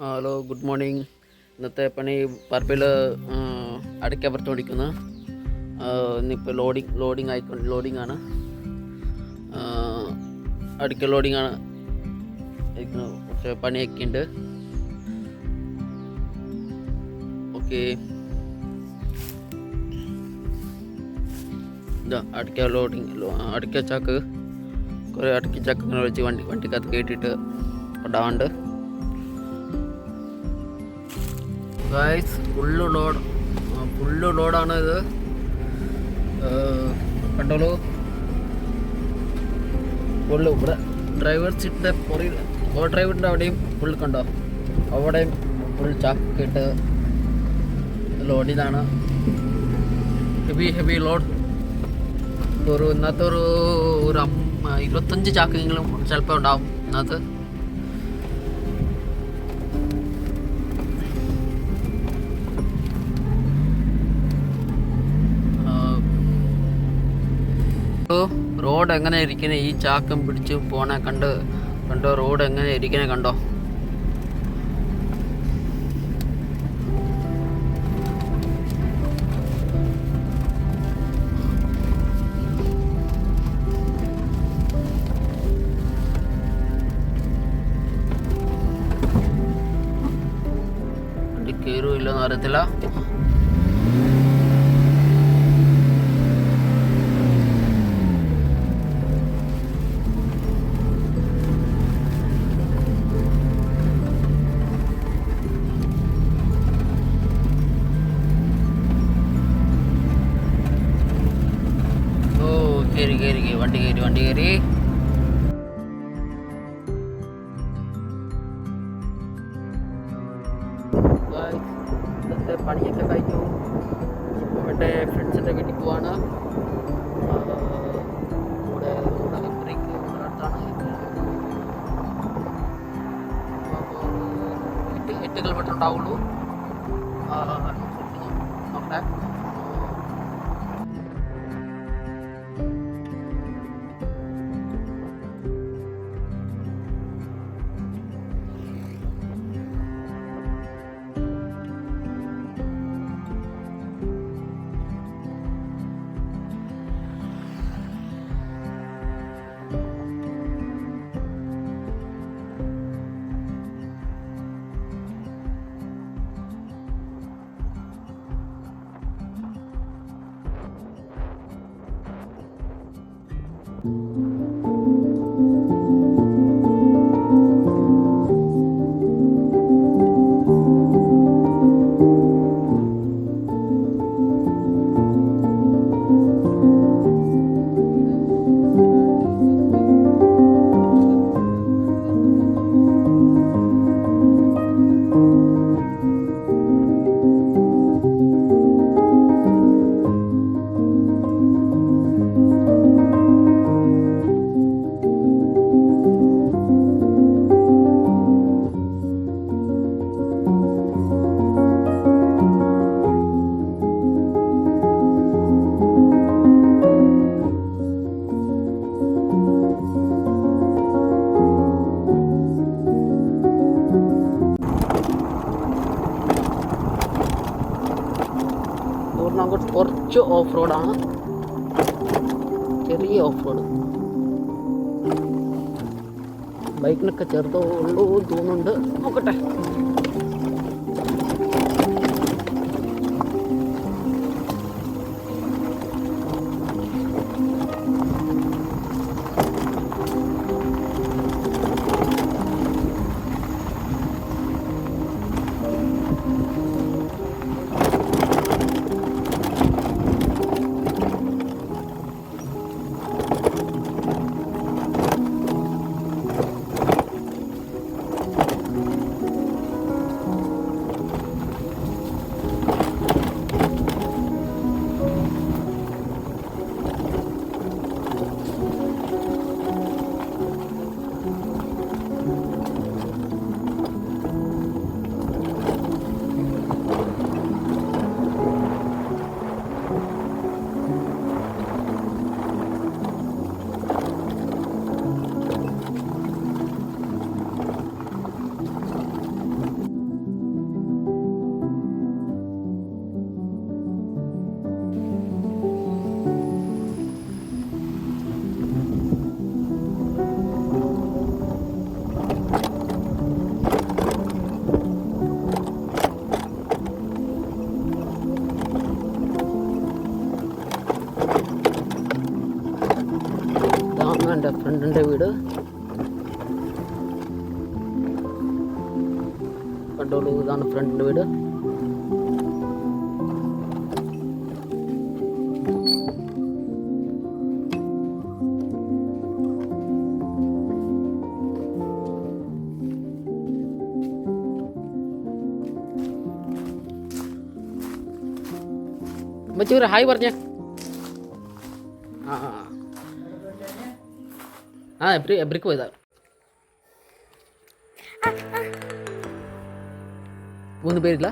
Hello, good morning. ഇന്നത്തെ പണി പറമ്പിൽ അടയ്ക്ക പറിച്ചുകൊണ്ടിരിക്കുന്നു. ഇന്നിപ്പോൾ ലോഡിങ് ആണ്. അടയ്ക്ക ലോഡിങ് ആണ് ഇരിക്കുന്നത്. കുറച്ച് പണിയൊക്കെ ഉണ്ട്. ഓക്കെ, ഇതാ അടയ്ക്ക ചാക്ക്. കുറേ അടയ്ക്ക ചാക്ക് ഇങ്ങനെ വെച്ച് വണ്ടിക്കകത്ത് കയറ്റിയിട്ട് ഇടാണ്ട്. ഗൈസ്, ഫുള്ള് ലോഡാണ് ഇത്. കണ്ടോളൂ, ഫുള്ള് ഇവിടെ ഡ്രൈവർ സീറ്റിൻ്റെ പുറകിൽ ഡ്രൈവറിൻ്റെ അവിടെയും ഫുൾ കണ്ടോ, അവിടെയും ഫുൾ ചാക്കിട്ട് ലോഡ്. ഇതാണ് ഹെവി ലോഡ്. ഇന്നത്തെ ഒരു 25 ചാക്കെങ്കിലും ചിലപ്പോൾ ഉണ്ടാവും ഇന്നത്തെ. റോഡ് എങ്ങനെ ഇരിക്കണേ, ഈ ചാക്കം പിടിച്ച് പോണ കണ്ടോ റോഡ് എങ്ങനെ ഇരിക്കണേ കണ്ടോ. വണ്ടി കയറും ഇല്ലെന്ന് അറിയത്തില്ല. വണ്ടി കയറി. ഇന്നത്തെ പണിയൊക്കെ കഴിഞ്ഞു. ഇപ്പോൾ എൻ്റെ ഫ്രണ്ട്സിൻ്റെ വീട്ടിൽ പോവാണ്. ഇവിടെ അടുത്താണ്. 8 കിലോമീറ്റർ ഉണ്ടാവുള്ളൂ. നോക്കട്ടെ. കുറച്ച് ഓഫ് റോഡാണ്, ചെറിയ ഓഫ് റോഡ്. ബൈക്കിനൊക്കെ ചെറുതോ ഉള്ളൂ തോന്നുന്നുണ്ട്. നോക്കട്ടെ. കണ്ടോളൂ, ഇതാണ് ഫ്രണ്ട് വീട്. മച്ചൂര് ഹായ് പറഞ്ഞേ. ആ എബ്രിക്ക് പോയതാ. മൂന്ന് പേരില്ല.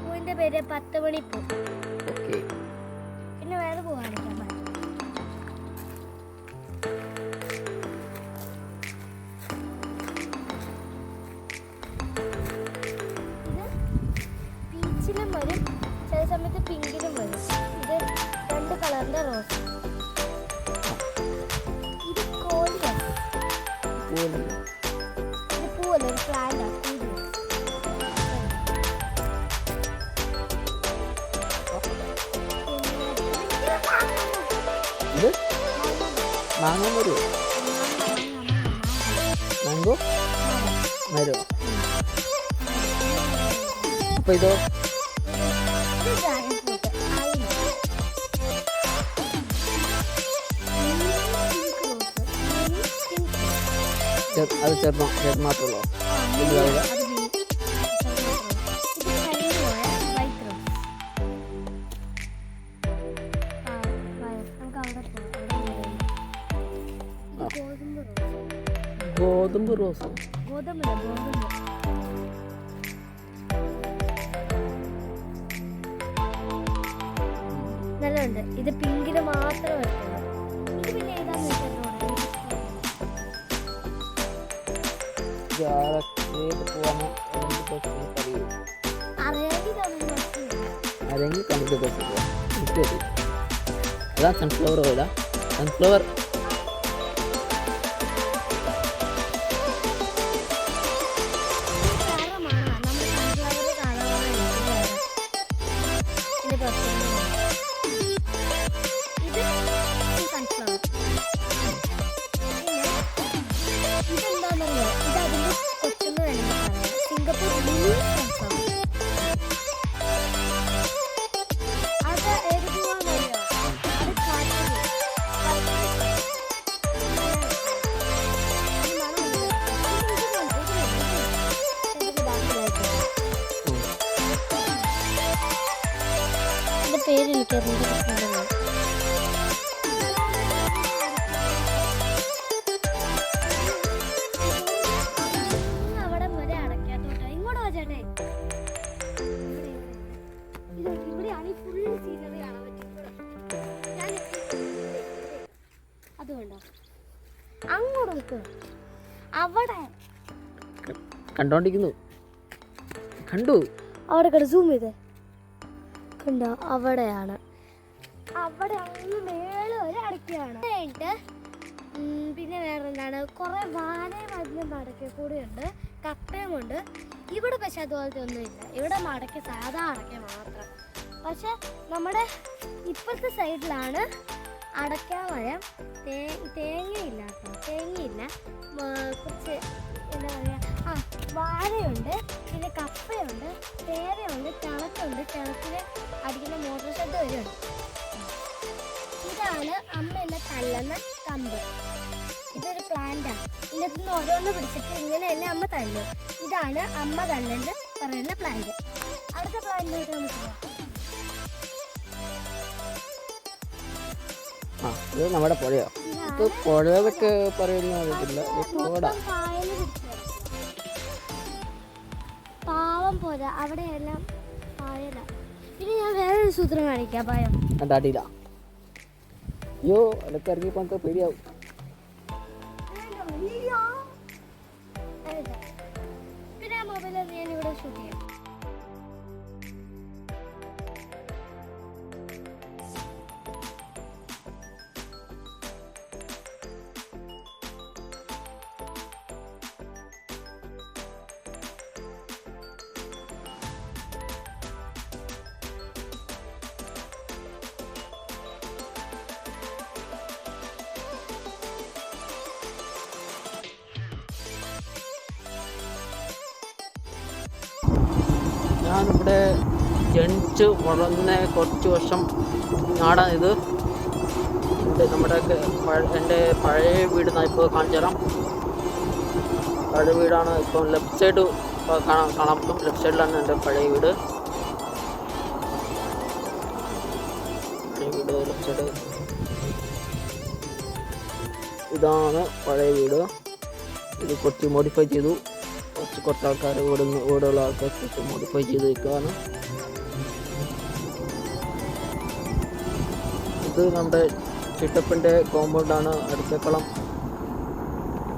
പൂവിന്റെ പേര് 10 മണിപ്പൂ. ഓക്കെ. പിന്നെ വേറെ പൂ കാണിക്കാൻ ഇത് പീച്ചിലും വരും, ചില സമയത്ത് പിങ്കിലും വരും. ഇത് 2 കളറിന്റെ റോസ്. ഇത് കോളിയാണ്. ഇത് പൂവല്ല, ഒരു പ്ലാന്റ് ആണ്. ഇത് മാങ്ങ വരുമോ? മാങ്കോ വരുമോ? അപ്പൊ ഇതോ? അത് ചെറുപ്പം മാത്രമല്ലോ. ഗോതമ്പ് റോസ്. നല്ലുണ്ട്. ഇത് പിങ്കില് മാത്രം വരുന്നത്. ഇത് പിന്നെ ഏതാന്ന് അതാ സൺഫ്ലവർ ഓയിലാ. സൺഫ്ലവർ പേര് എനിക്കറിയില്ല. അവിടെ വരെ അടയ്ക്കാത്തോട്ടെ. ഇങ്ങോട്ട് വാ ചേട്ടേ. ഇവിടെയാണ് ഈ ഫുൾ സീനറി കാണാൻ പറ്റും. അതുകൊണ്ടോ അങ്ങോട്ട് നിൽക്കുക. അവിടെ കണ്ടോണ്ടിരിക്കുന്നു. കണ്ടു അവിടെ കണ്ട് സൂം ചെയ്തേ. കണ്ടോ അവിടെയാണ്. അവിടെ അങ്ങ് മേള് വരെ അടയ്ക്കുകയാണ്. പിന്നെ വേറെ എന്താണ്, കുറെ വാഴയും അതിലും മടക്കി കൂടെയുണ്ട്, കപ്പയും ഉണ്ട്. ഇവിടെ പക്ഷെ അതുപോലത്തെ ഒന്നുമില്ല. ഇവിടെ മടക്കി സാധാ അടയ്ക്ക മാത്രം. പക്ഷെ നമ്മുടെ ഇപ്പോഴത്തെ സൈഡിലാണ് അടയ്ക്ക മരം. തേങ്ങയില്ല കേട്ടോ, തേങ്ങയില്ല. കുറച്ച് എന്താ പറയുക, വാഴയുണ്ട്, പിന്നെ കപ്പയുണ്ട്, പേരയുണ്ട്, കിണറ്റുണ്ട്. കിണറ്റിൽ അടിക്കുന്ന മോട്ടോർ ഷെഡ് വരുന്നുണ്ട്. ഇതാണ് അമ്മ എന്നെ തള്ളുന്ന കമ്പ്. ഇതൊരു പ്ലാന്റാണ്. ഇതിനകത്ത് നിന്ന് ഓരോന്ന് പിടിച്ചിട്ട് ഇങ്ങനെ തന്നെ അമ്മ തള്ളും. ഇതാണ് അമ്മ തള്ളെന്ന് പറയുന്ന പ്ലാന്റ്. അടുത്ത പ്ലാന്റിലോട്ട് നമുക്ക് നമ്മുടെ പുഴയോ? പുഴയൊക്കെ പറയുന്ന പാവം പോലെ അവിടെയെല്ലാം പായല. പിന്നെ ഞാൻ വേറൊരു സൂത്രം കാണിക്കാം. പായം അടിയില്ല. അയ്യോ അതൊക്കെ ഇറങ്ങിപ്പോ പേടിയാവും. പിന്നെ ആ മൊബൈലിൽ ഞാൻ ഇവിടെ ഷൂട്ട് ചെയ്യാം. ഞാനിവിടെ ജനിച്ച് വളർന്ന കുറച്ച് വർഷം നാടാണിത്. നമ്മുടെ എൻ്റെ പഴയ വീട് ഞാൻ ഇപ്പോൾ കാണിച്ചു തരാം. പഴയ വീടാണ്. ഇപ്പം ലെഫ്റ്റ് സൈഡ് കാണാൻ പറ്റും. ലെഫ്റ്റ് സൈഡിലാണ് എൻ്റെ പഴയ വീട്. ലെഫ്റ്റ് സൈഡ് ഇതാണ് പഴയ വീട്. ഇത് കുറച്ച് മോഡിഫൈ ചെയ്തു. കുറച്ച് ആൾക്കാർ ഇവിടെയുള്ള ആൾക്കാർ കുറച്ച് മോഡിഫൈ ചെയ്ത് വയ്ക്കുകയാണ്. ഇത് നമ്മുടെ ചിറ്റപ്പൻ്റെ കോമ്പൗണ്ടാണ്. അടുക്കള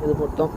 ഇത് മൊത്തം